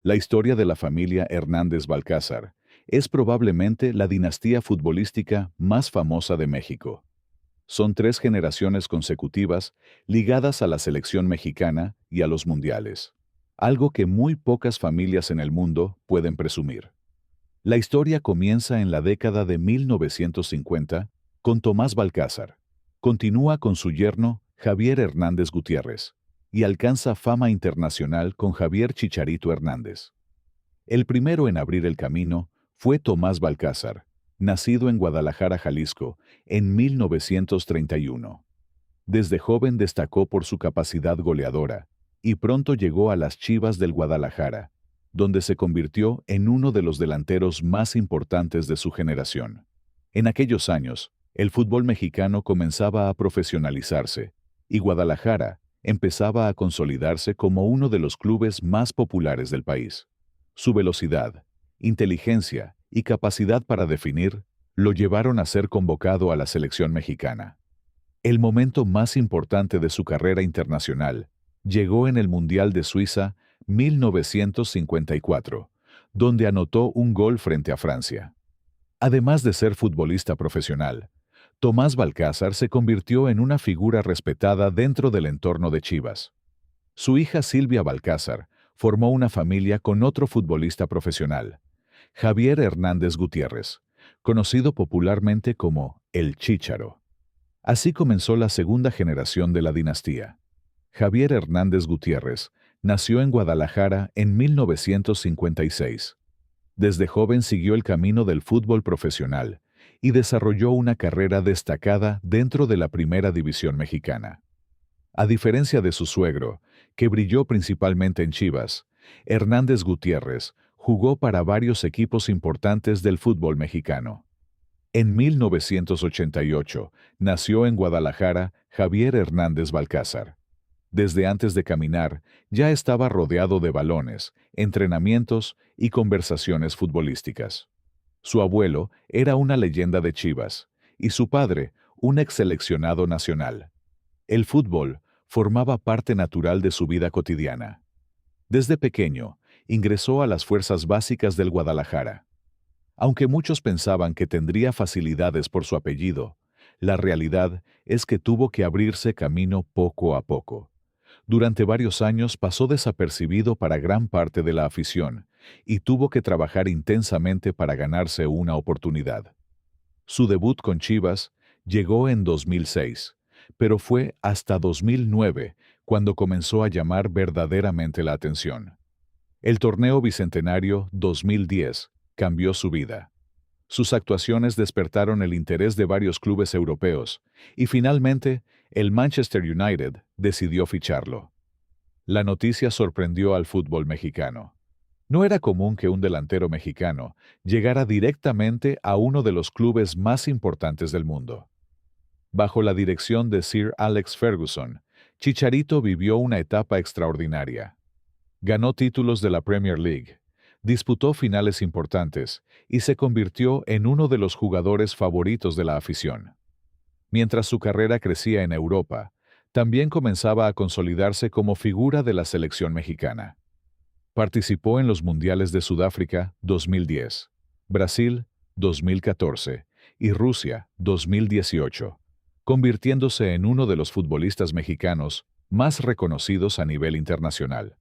La historia de la familia Hernández Balcázar es probablemente la dinastía futbolística más famosa de México. Son tres generaciones consecutivas ligadas a la selección mexicana y a los mundiales, algo que muy pocas familias en el mundo pueden presumir. La historia comienza en la década de 1950 con Tomás Balcázar, continúa con su yerno Javier Hernández Gutiérrez y alcanza fama internacional con Javier Chicharito Hernández. El primero en abrir el camino fue Tomás Balcázar, nacido en Guadalajara, Jalisco, en 1931. Desde joven destacó por su capacidad goleadora y pronto llegó a las Chivas del Guadalajara, donde se convirtió en uno de los delanteros más importantes de su generación. En aquellos años, el fútbol mexicano comenzaba a profesionalizarse y Guadalajara empezaba a consolidarse como uno de los clubes más populares del país. Su velocidad, inteligencia y capacidad para definir lo llevaron a ser convocado a la selección mexicana. El momento más importante de su carrera internacional llegó en el Mundial de Suiza 1954, donde anotó un gol frente a Francia. Además de ser futbolista profesional, Tomás Balcázar se convirtió en una figura respetada dentro del entorno de Chivas. Su hija Silvia Balcázar formó una familia con otro futbolista profesional, Javier Hernández Gutiérrez, conocido popularmente como El Chícharo. Así comenzó la segunda generación de la dinastía. Javier Hernández Gutiérrez nació en Guadalajara en 1956. Desde joven siguió el camino del fútbol profesional y desarrolló una carrera destacada dentro de la Primera División Mexicana. A diferencia de su suegro, que brilló principalmente en Chivas, Hernández Gutiérrez jugó para varios equipos importantes del fútbol mexicano. En 1988 nació en Guadalajara Javier Hernández Balcázar. Desde antes de caminar, ya estaba rodeado de balones, entrenamientos y conversaciones futbolísticas. Su abuelo era una leyenda de Chivas y su padre un ex seleccionado nacional. El fútbol formaba parte natural de su vida cotidiana. Desde pequeño, ingresó a las fuerzas básicas del Guadalajara. Aunque muchos pensaban que tendría facilidades por su apellido, la realidad es que tuvo que abrirse camino poco a poco. Durante varios años pasó desapercibido para gran parte de la afición y tuvo que trabajar intensamente para ganarse una oportunidad. Su debut con Chivas llegó en 2006, pero fue hasta 2009 cuando comenzó a llamar verdaderamente la atención. El torneo bicentenario 2010 cambió su vida. Sus actuaciones despertaron el interés de varios clubes europeos y finalmente el Manchester United decidió ficharlo. La noticia sorprendió al fútbol mexicano. No era común que un delantero mexicano llegara directamente a uno de los clubes más importantes del mundo. Bajo la dirección de Sir Alex Ferguson, Chicharito vivió una etapa extraordinaria. Ganó títulos de la Premier League, disputó finales importantes y se convirtió en uno de los jugadores favoritos de la afición. Mientras su carrera crecía en Europa, también comenzaba a consolidarse como figura de la selección mexicana. Participó en los Mundiales de Sudáfrica 2010, Brasil 2014 y Rusia 2018, convirtiéndose en uno de los futbolistas mexicanos más reconocidos a nivel internacional.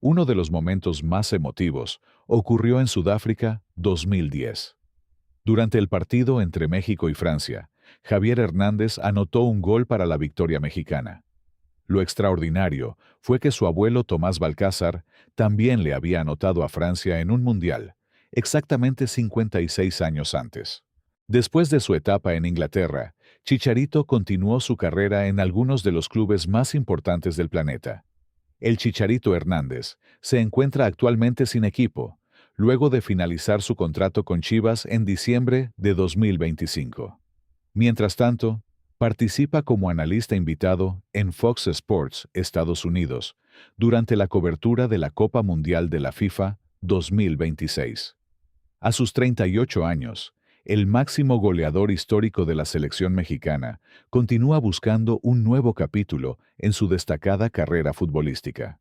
Uno de los momentos más emotivos ocurrió en Sudáfrica 2010. Durante el partido entre México y Francia, Javier Hernández anotó un gol para la victoria mexicana. Lo extraordinario fue que su abuelo Tomás Balcázar también le había anotado a Francia en un mundial, exactamente 56 años antes. Después de su etapa en Inglaterra, Chicharito continuó su carrera en algunos de los clubes más importantes del planeta. El Chicharito Hernández se encuentra actualmente sin equipo, luego de finalizar su contrato con Chivas en diciembre de 2025. Mientras tanto, participa como analista invitado en Fox Sports, Estados Unidos, durante la cobertura de la Copa Mundial de la FIFA 2026. A sus 38 años, el máximo goleador histórico de la selección mexicana continúa buscando un nuevo capítulo en su destacada carrera futbolística.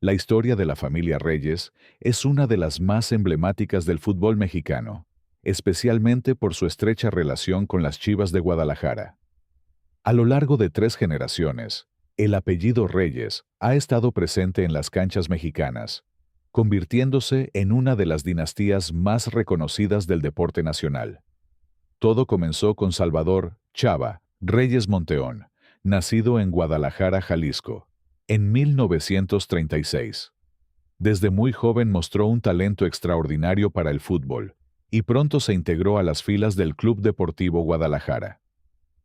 La historia de la familia Reyes es una de las más emblemáticas del fútbol mexicano, especialmente por su estrecha relación con las Chivas de Guadalajara. A lo largo de 3 generaciones, el apellido Reyes ha estado presente en las canchas mexicanas, convirtiéndose en una de las dinastías más reconocidas del deporte nacional. Todo comenzó con Salvador Chava Reyes Monteón, nacido en Guadalajara, Jalisco, en 1936. Desde muy joven mostró un talento extraordinario para el fútbol, y pronto se integró a las filas del Club Deportivo Guadalajara.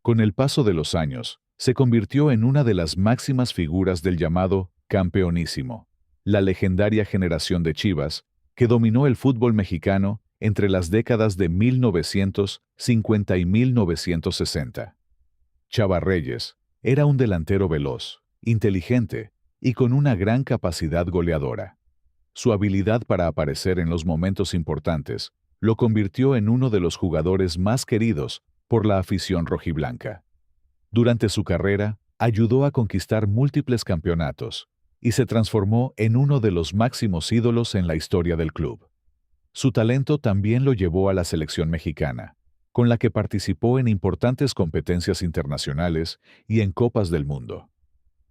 Con el paso de los años, se convirtió en una de las máximas figuras del llamado campeonísimo, la legendaria generación de Chivas, que dominó el fútbol mexicano entre las décadas de 1950 y 1960. Chava Reyes era un delantero veloz, inteligente y con una gran capacidad goleadora. Su habilidad para aparecer en los momentos importantes lo convirtió en uno de los jugadores más queridos por la afición rojiblanca. Durante su carrera, ayudó a conquistar múltiples campeonatos y se transformó en uno de los máximos ídolos en la historia del club. Su talento también lo llevó a la selección mexicana, con la que participó en importantes competencias internacionales y en Copas del Mundo.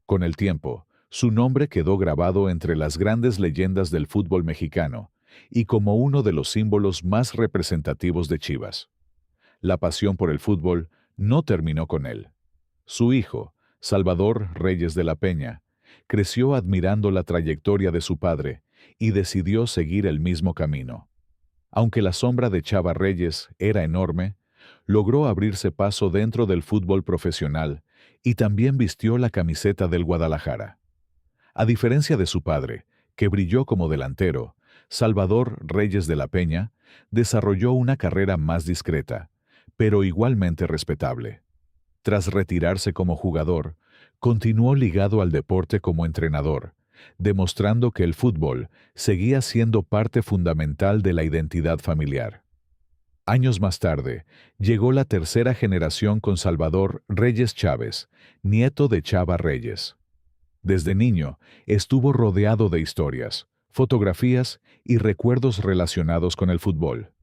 Con el tiempo, su nombre quedó grabado entre las grandes leyendas del fútbol mexicano y como uno de los símbolos más representativos de Chivas. La pasión por el fútbol no terminó con él. Su hijo, Salvador Reyes de la Peña, creció admirando la trayectoria de su padre y decidió seguir el mismo camino. Aunque la sombra de Chava Reyes era enorme, logró abrirse paso dentro del fútbol profesional y también vistió la camiseta del Guadalajara. A diferencia de su padre, que brilló como delantero, Salvador Reyes de la Peña desarrolló una carrera más discreta, pero igualmente respetable. Tras retirarse como jugador, continuó ligado al deporte como entrenador, demostrando que el fútbol seguía siendo parte fundamental de la identidad familiar. Años más tarde, llegó la tercera generación con Salvador Reyes Chávez, nieto de Chava Reyes. Desde niño, estuvo rodeado de historias, fotografías y recuerdos relacionados con el fútbol.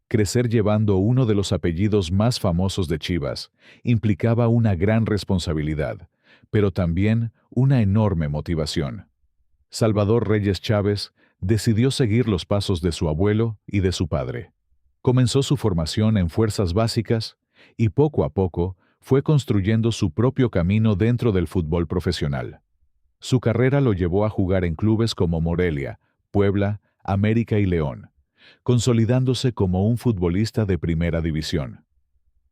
Crecer llevando uno de los apellidos más famosos de Chivas implicaba una gran responsabilidad, pero también una enorme motivación. Salvador Reyes Chávez decidió seguir los pasos de su abuelo y de su padre. Comenzó su formación en fuerzas básicas y poco a poco fue construyendo su propio camino dentro del fútbol profesional. Su carrera lo llevó a jugar en clubes como Morelia, Puebla, América y León, consolidándose como un futbolista de primera división.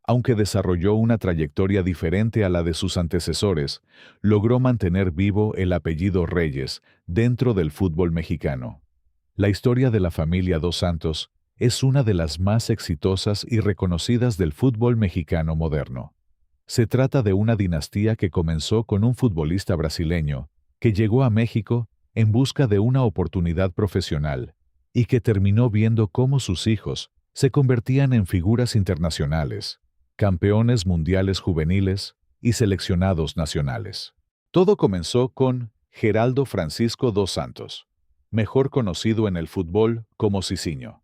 Aunque desarrolló una trayectoria diferente a la de sus antecesores, logró mantener vivo el apellido Reyes dentro del fútbol mexicano. La historia de la familia Dos Santos es una de las más exitosas y reconocidas del fútbol mexicano moderno. Se trata de una dinastía que comenzó con un futbolista brasileño que llegó a México en busca de una oportunidad profesional y que terminó viendo cómo sus hijos se convertían en figuras internacionales, campeones mundiales juveniles y seleccionados nacionales. Todo comenzó con Geraldo Francisco dos Santos, mejor conocido en el fútbol como Cicinho.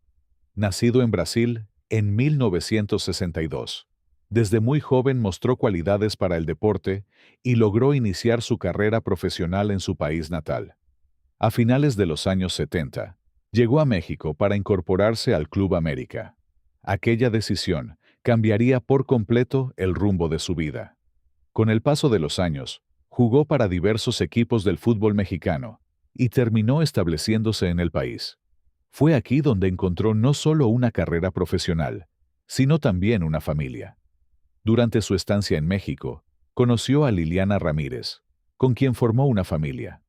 Nacido en Brasil en 1962. Desde muy joven mostró cualidades para el deporte y logró iniciar su carrera profesional en su país natal. A finales de los años 70, llegó a México para incorporarse al Club América. Aquella decisión cambiaría por completo el rumbo de su vida. Con el paso de los años, jugó para diversos equipos del fútbol mexicano y terminó estableciéndose en el país. Fue aquí donde encontró no solo una carrera profesional, sino también una familia. Durante su estancia en México, conoció a Liliana Ramírez, con quien formó una familia.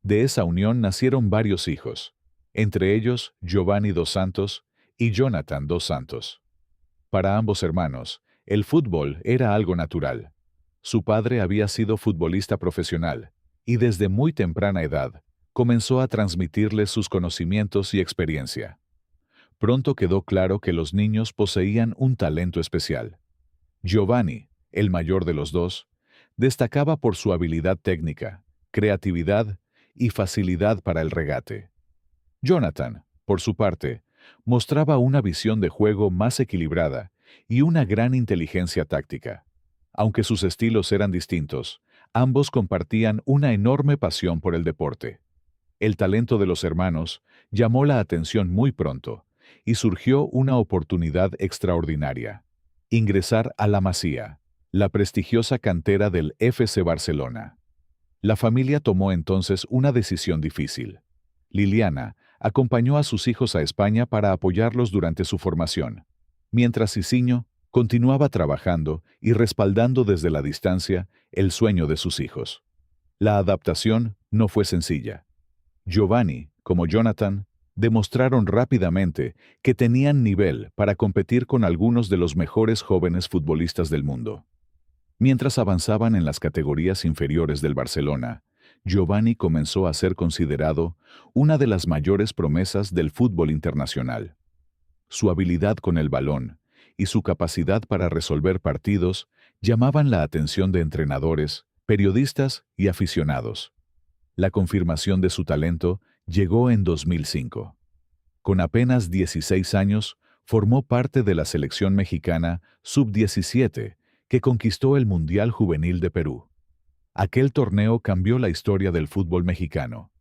De esa unión nacieron varios hijos, entre ellos Giovanni dos Santos y Jonathan dos Santos. Para ambos hermanos, el fútbol era algo natural. Su padre había sido futbolista profesional y desde muy temprana edad comenzó a transmitirles sus conocimientos y experiencia. Pronto quedó claro que los niños poseían un talento especial. Giovanni, el mayor de los dos, destacaba por su habilidad técnica, creatividad y facilidad para el regate. Jonathan, por su parte, mostraba una visión de juego más equilibrada y una gran inteligencia táctica. Aunque sus estilos eran distintos, ambos compartían una enorme pasión por el deporte. El talento de los hermanos llamó la atención muy pronto y surgió una oportunidad extraordinaria: ingresar a la Masía, la prestigiosa cantera del FC Barcelona. La familia tomó entonces una decisión difícil. Liliana acompañó a sus hijos a España para apoyarlos durante su formación, mientras Cicinho continuaba trabajando y respaldando desde la distancia el sueño de sus hijos. La adaptación no fue sencilla. Giovanni, como Jonathan, demostraron rápidamente que tenían nivel para competir con algunos de los mejores jóvenes futbolistas del mundo. Mientras avanzaban en las categorías inferiores del Barcelona, Giovanni comenzó a ser considerado una de las mayores promesas del fútbol internacional. Su habilidad con el balón y su capacidad para resolver partidos llamaban la atención de entrenadores, periodistas y aficionados. La confirmación de su talento llegó en 2005. Con apenas 16 años, formó parte de la selección mexicana sub-17, que conquistó el Mundial Juvenil de Perú. Aquel torneo cambió la historia del fútbol mexicano.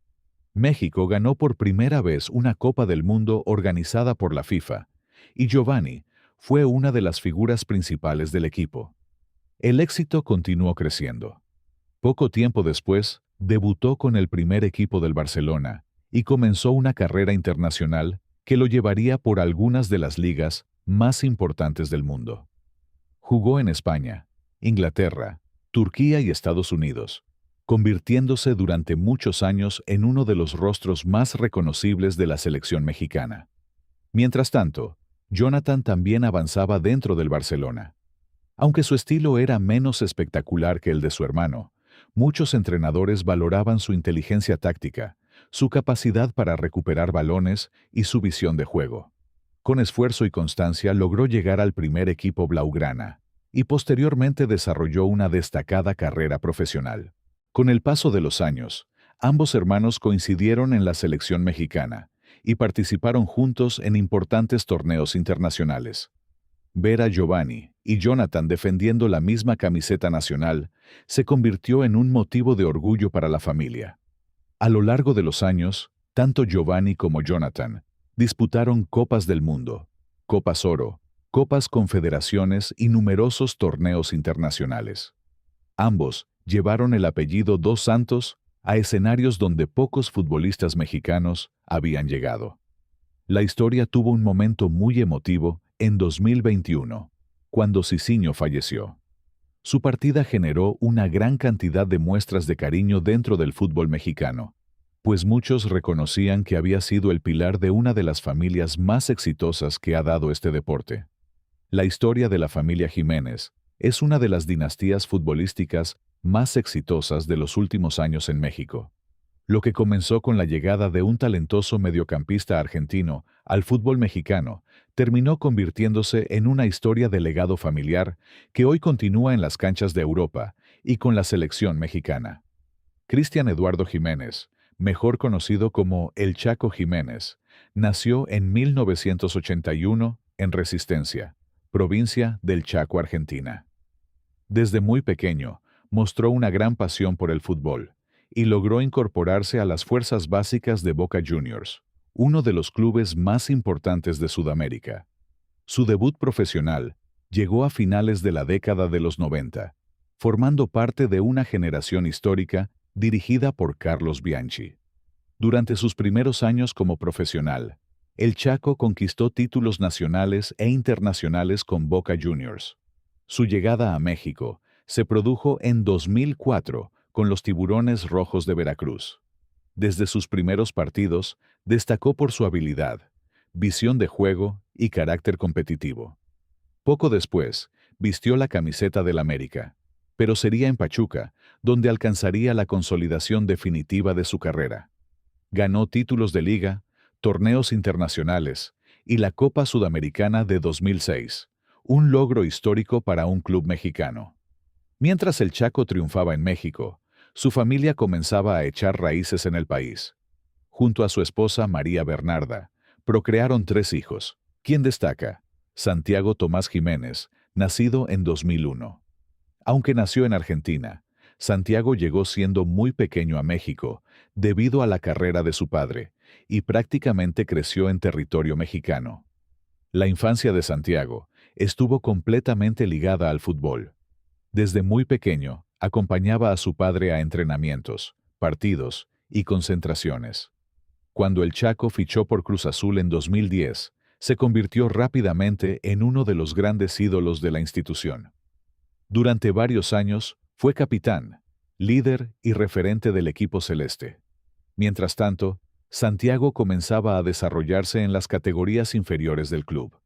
México ganó por primera vez una Copa del Mundo organizada por la FIFA, y Giovanni fue una de las figuras principales del equipo. El éxito continuó creciendo. Poco tiempo después, debutó con el primer equipo del Barcelona y comenzó una carrera internacional que lo llevaría por algunas de las ligas más importantes del mundo. Jugó en España, Inglaterra, Turquía y Estados Unidos, convirtiéndose durante muchos años en uno de los rostros más reconocibles de la selección mexicana. Mientras tanto, Jonathan también avanzaba dentro del Barcelona. Aunque su estilo era menos espectacular que el de su hermano, muchos entrenadores valoraban su inteligencia táctica, su capacidad para recuperar balones y su visión de juego. Con esfuerzo y constancia logró llegar al primer equipo blaugrana y posteriormente desarrolló una destacada carrera profesional. Con el paso de los años, ambos hermanos coincidieron en la selección mexicana y participaron juntos en importantes torneos internacionales. Ver a Giovanni y Jonathan defendiendo la misma camiseta nacional se convirtió en un motivo de orgullo para la familia. A lo largo de los años, tanto Giovanni como Jonathan disputaron Copas del Mundo, Copas Oro, Copas Confederaciones y numerosos torneos internacionales. Ambos llevaron el apellido Dos Santos a escenarios donde pocos futbolistas mexicanos habían llegado. La historia tuvo un momento muy emotivo en 2021, cuando Cicinho falleció. Su partida generó una gran cantidad de muestras de cariño dentro del fútbol mexicano, pues muchos reconocían que había sido el pilar de una de las familias más exitosas que ha dado este deporte. La historia de la familia Jiménez es una de las dinastías futbolísticas más exitosas de los últimos años en México. Lo que comenzó con la llegada de un talentoso mediocampista argentino al fútbol mexicano terminó convirtiéndose en una historia de legado familiar que hoy continúa en las canchas de Europa y con la selección mexicana. Cristian Eduardo Jiménez, mejor conocido como El Chaco Jiménez, nació en 1981 en Resistencia, provincia del Chaco, Argentina. Desde muy pequeño, mostró una gran pasión por el fútbol y logró incorporarse a las fuerzas básicas de Boca Juniors, uno de los clubes más importantes de Sudamérica. Su debut profesional llegó a finales de la década de los 90, formando parte de una generación histórica dirigida por Carlos Bianchi. Durante sus primeros años como profesional, el Chaco conquistó títulos nacionales e internacionales con Boca Juniors. Su llegada a México se produjo en 2004 con los Tiburones Rojos de Veracruz. Desde sus primeros partidos, destacó por su habilidad, visión de juego y carácter competitivo. Poco después, vistió la camiseta del América, pero sería en Pachuca donde alcanzaría la consolidación definitiva de su carrera. Ganó títulos de liga, torneos internacionales y la Copa Sudamericana de 2006, un logro histórico para un club mexicano. Mientras el Chaco triunfaba en México, Su familia comenzaba a echar raíces en el país. Junto a su esposa María Bernarda, procrearon 3 hijos. ¿Quién destaca? Santiago Tomás Jiménez, nacido en 2001. Aunque nació en Argentina, Santiago llegó siendo muy pequeño a México debido a la carrera de su padre, y prácticamente creció en territorio mexicano. La infancia de Santiago estuvo completamente ligada al fútbol. Desde muy pequeño, acompañaba a su padre a entrenamientos, partidos y concentraciones. Cuando el Chaco fichó por Cruz Azul en 2010, se convirtió rápidamente en uno de los grandes ídolos de la institución. Durante varios años, fue capitán, líder y referente del equipo celeste. Mientras tanto, Santiago comenzaba a desarrollarse en las categorías inferiores del club.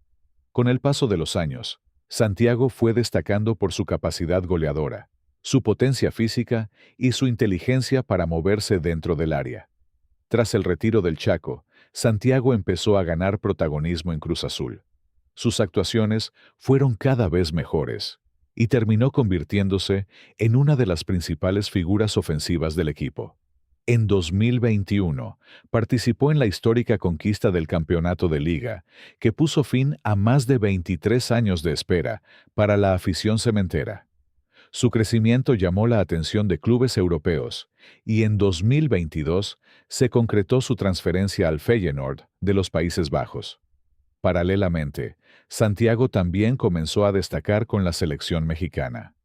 Con el paso de los años, Santiago fue destacando por su capacidad goleadora, su potencia física y su inteligencia para moverse dentro del área. Tras el retiro del Chaco, Santiago empezó a ganar protagonismo en Cruz Azul. Sus actuaciones fueron cada vez mejores y terminó convirtiéndose en una de las principales figuras ofensivas del equipo. En 2021, participó en la histórica conquista del campeonato de liga, que puso fin a más de 23 años de espera para la afición cementera. Su crecimiento llamó la atención de clubes europeos, y en 2022 se concretó su transferencia al Feyenoord de los Países Bajos. Paralelamente, Santiago también comenzó a destacar con la selección mexicana.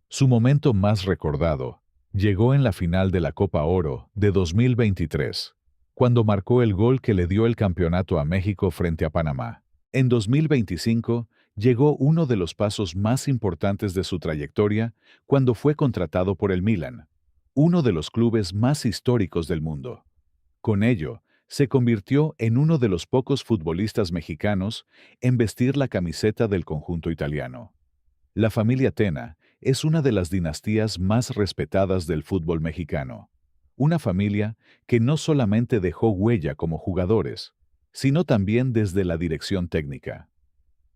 Su momento más recordado llegó en la final de la Copa Oro de 2023, cuando marcó el gol que le dio el campeonato a México frente a Panamá. En 2025, llegó uno de los pasos más importantes de su trayectoria cuando fue contratado por el Milan, uno de los clubes más históricos del mundo. Con ello, se convirtió en uno de los pocos futbolistas mexicanos en vestir la camiseta del conjunto italiano. La familia Tena es una de las dinastías más respetadas del fútbol mexicano. Una familia que no solamente dejó huella como jugadores, sino también desde la dirección técnica.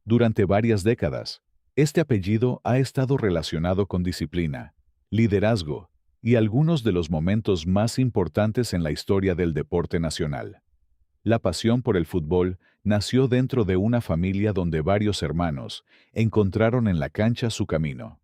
Durante varias décadas, este apellido ha estado relacionado con disciplina, liderazgo y algunos de los momentos más importantes en la historia del deporte nacional. La pasión por el fútbol nació dentro de una familia donde varios hermanos encontraron en la cancha su camino.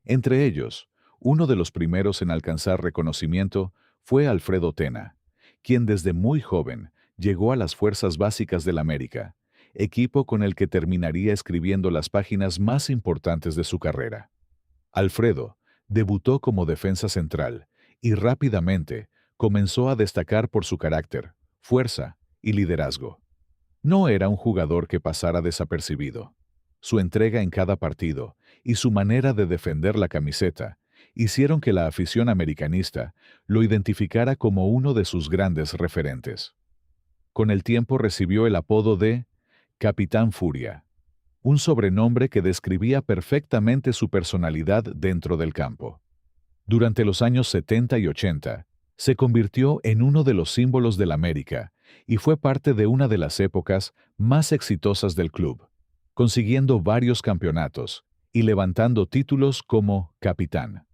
Entre ellos, uno de los primeros en alcanzar reconocimiento fue Alfredo Tena, quien desde muy joven llegó a las Fuerzas Básicas del América, equipo con el que terminaría escribiendo las páginas más importantes de su carrera. Alfredo debutó como defensa central y rápidamente comenzó a destacar por su carácter, fuerza y liderazgo. No era un jugador que pasara desapercibido. Su entrega en cada partido y su manera de defender la camiseta hicieron que la afición americanista lo identificara como uno de sus grandes referentes. Con el tiempo recibió el apodo de Capitán Furia, un sobrenombre que describía perfectamente su personalidad dentro del campo. Durante los años 70 y 80, se convirtió en uno de los símbolos del América y fue parte de una de las épocas más exitosas del club, consiguiendo varios campeonatos y levantando títulos como capitán.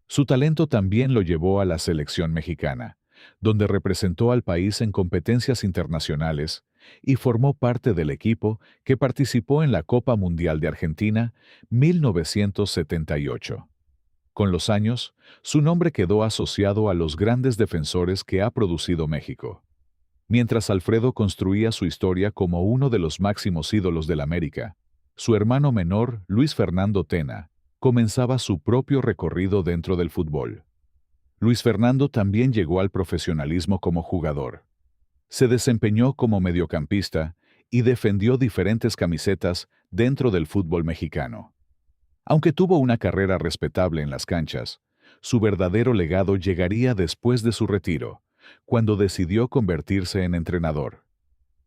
Su talento también lo llevó a la selección mexicana, donde representó al país en competencias internacionales y formó parte del equipo que participó en la Copa Mundial de Argentina 1978. Con los años, su nombre quedó asociado a los grandes defensores que ha producido México. Mientras Alfredo construía su historia como uno de los máximos ídolos del América, su hermano menor, Luis Fernando Tena, comenzaba su propio recorrido dentro del fútbol. Luis Fernando también llegó al profesionalismo como jugador. Se desempeñó como mediocampista y defendió diferentes camisetas dentro del fútbol mexicano. Aunque tuvo una carrera respetable en las canchas, su verdadero legado llegaría después de su retiro, cuando decidió convertirse en entrenador.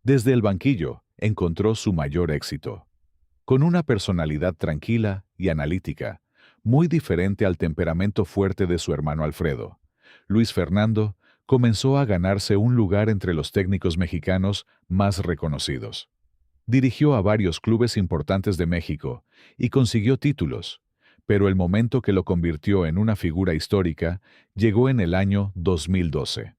Desde el banquillo, encontró su mayor éxito. Con una personalidad tranquila y analítica, muy diferente al temperamento fuerte de su hermano Alfredo, Luis Fernando comenzó a ganarse un lugar entre los técnicos mexicanos más reconocidos. Dirigió a varios clubes importantes de México y consiguió títulos, pero el momento que lo convirtió en una figura histórica llegó en el año 2012.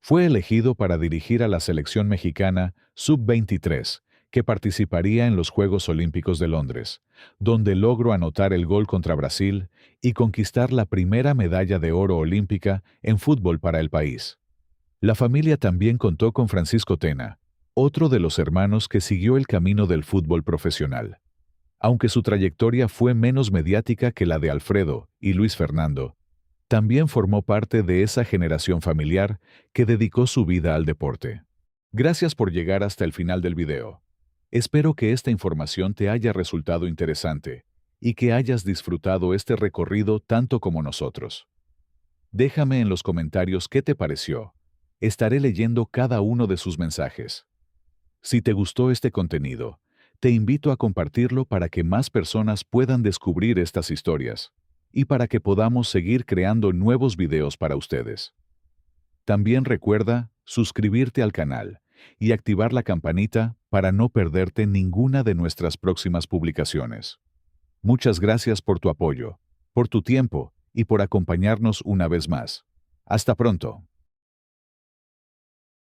Fue elegido para dirigir a la selección mexicana Sub-23, que participaría en los Juegos Olímpicos de Londres, donde logró anotar el gol contra Brasil y conquistar la primera medalla de oro olímpica en fútbol para el país. La familia también contó con Francisco Tena, otro de los hermanos que siguió el camino del fútbol profesional. Aunque su trayectoria fue menos mediática que la de Alfredo y Luis Fernando, también formó parte de esa generación familiar que dedicó su vida al deporte. Gracias por llegar hasta el final del video. Espero que esta información te haya resultado interesante y que hayas disfrutado este recorrido tanto como nosotros. Déjame en los comentarios qué te pareció. Estaré leyendo cada uno de sus mensajes. Si te gustó este contenido, te invito a compartirlo para que más personas puedan descubrir estas historias y para que podamos seguir creando nuevos videos para ustedes. También recuerda suscribirte al canal y activar la campanita para no perderte ninguna de nuestras próximas publicaciones. Muchas gracias por tu apoyo, por tu tiempo y por acompañarnos una vez más. Hasta pronto.